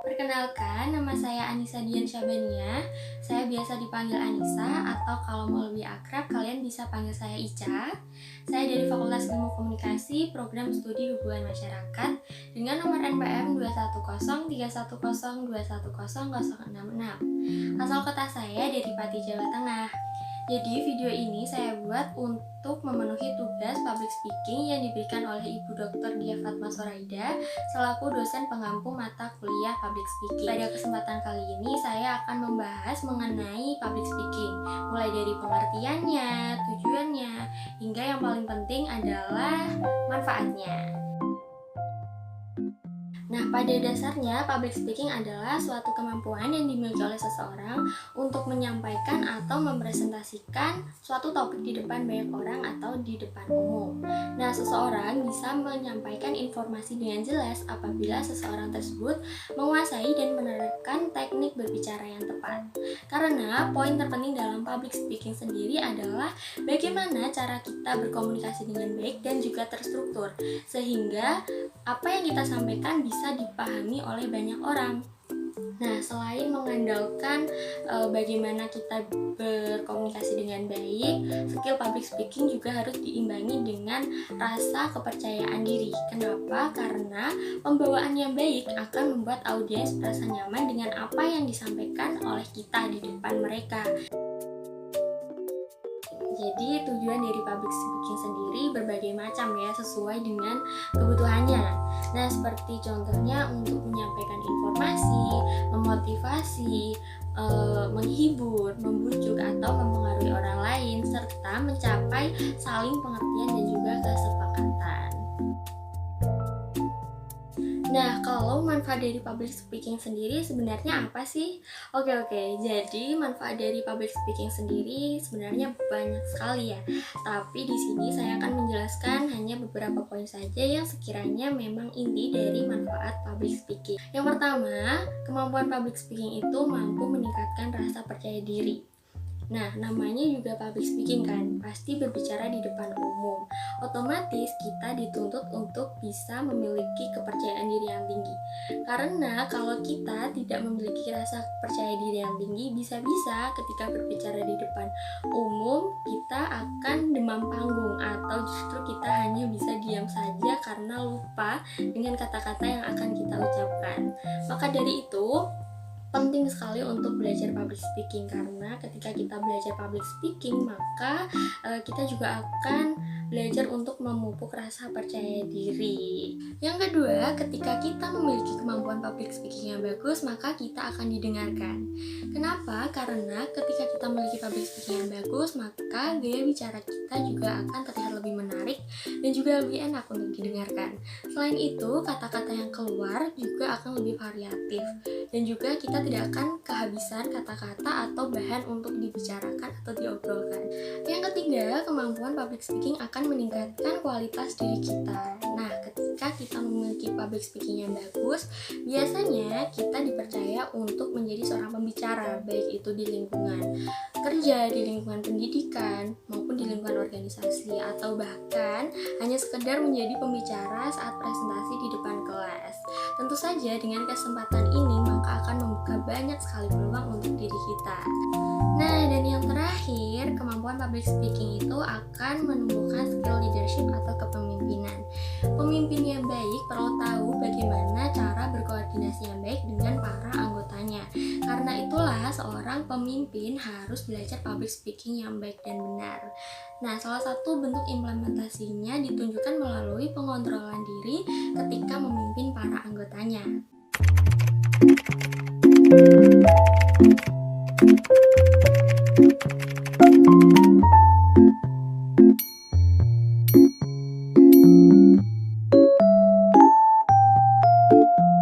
Perkenalkan, nama saya Anissa Dian Syabania. Saya biasa dipanggil Anissa atau kalau mau lebih akrab kalian bisa panggil saya Ica. Saya dari Fakultas Ilmu Komunikasi, Program Studi Hubungan Masyarakat dengan nomor NPM 2103102100066. Asal kota saya dari Pati, Jawa Tengah. Jadi video ini saya buat untuk memenuhi tugas public speaking yang diberikan oleh Ibu Dr. Dia Fatma Soraida selaku dosen pengampu mata kuliah public speaking. Pada kesempatan kali ini saya akan membahas mengenai public speaking, mulai dari pengertiannya, tujuannya, hingga yang paling penting adalah manfaatnya. Nah, pada dasarnya public speaking adalah suatu kemampuan yang dimiliki oleh seseorang untuk menyampaikan atau mempresentasikan suatu topik di depan banyak orang atau di depan umum. Nah, seseorang bisa menyampaikan informasi dengan jelas apabila seseorang tersebut menguasai dan menerapkan teknik berbicara yang tepat. Karena poin terpenting dalam public speaking sendiri adalah bagaimana cara kita berkomunikasi dengan baik dan juga terstruktur, sehingga apa yang kita sampaikan bisa dipahami oleh banyak orang. Nah, selain mengandalkan bagaimana kita berkomunikasi dengan baik, skill public speaking juga harus diimbangi dengan rasa kepercayaan diri. Kenapa? Karena pembawaan yang baik akan membuat audiens merasa nyaman dengan apa yang disampaikan oleh kita di depan mereka. Jadi tujuan dari public speaking sendiri berbagai macam ya, sesuai dengan kebutuhannya. Nah, seperti contohnya untuk menyampaikan informasi, memotivasi, menghibur, membujuk atau mempengaruhi orang lain, serta mencapai saling pengertian dan juga kesepakatan. Nah, kalau manfaat dari public speaking sendiri sebenarnya apa sih? Oke, jadi manfaat dari public speaking sendiri sebenarnya banyak sekali ya. Tapi di sini saya akan menjelaskan hanya beberapa poin saja yang sekiranya memang inti dari manfaat public speaking. Yang pertama, kemampuan public speaking itu mampu meningkatkan rasa percaya diri. Nah, namanya juga public speaking kan, pasti berbicara di depan umum. Otomatis kita dituntut untuk bisa memiliki kepercayaan diri yang tinggi. Karena kalau kita tidak memiliki rasa percaya diri yang tinggi, bisa-bisa ketika berbicara di depan umum, kita akan demam panggung atau justru kita hanya bisa diam saja karena lupa dengan kata-kata yang akan kita ucapkan. Maka dari itu, penting sekali untuk belajar public speaking, karena ketika kita belajar public speaking maka kita juga akan belajar untuk memupuk rasa percaya diri. Yang kedua, ketika kita memiliki kemampuan public speaking yang bagus, maka kita akan didengarkan. Kenapa? Karena ketika kita memiliki public speaking yang bagus, maka gaya bicara kita juga akan terlihat lebih menarik dan juga lebih enak untuk didengarkan. Selain itu, kata-kata yang keluar juga akan lebih variatif dan juga kita tidak akan kehabisan kata-kata atau bahan untuk dibicarakan atau diobrolkan. Yang ketiga, kemampuan public speaking akan meningkatkan kualitas diri kita. Nah, ketika kita memiliki public speaking yang bagus, biasanya kita dipercaya untuk menjadi seorang pembicara, baik itu di lingkungan kerja, di lingkungan pendidikan, maupun di lingkungan organisasi, atau bahkan hanya sekedar menjadi pembicara saat presentasi di depan kelas. Tentu saja dengan kesempatan ini maka akan membuka banyak sekali peluang untuk diri kita. Nah, dan yang terakhir, kemampuan public speaking itu akan menumbuhkan skill leadership atau kepemimpinan. Pemimpin yang baik perlu tahu bagaimana cara berkoordinasi yang baik dengan para anggotanya. Karena itulah seorang pemimpin harus belajar public speaking yang baik dan benar. Nah, salah satu bentuk implementasinya ditunjukkan melalui pengontrolan diri ketika memimpin para anggotanya.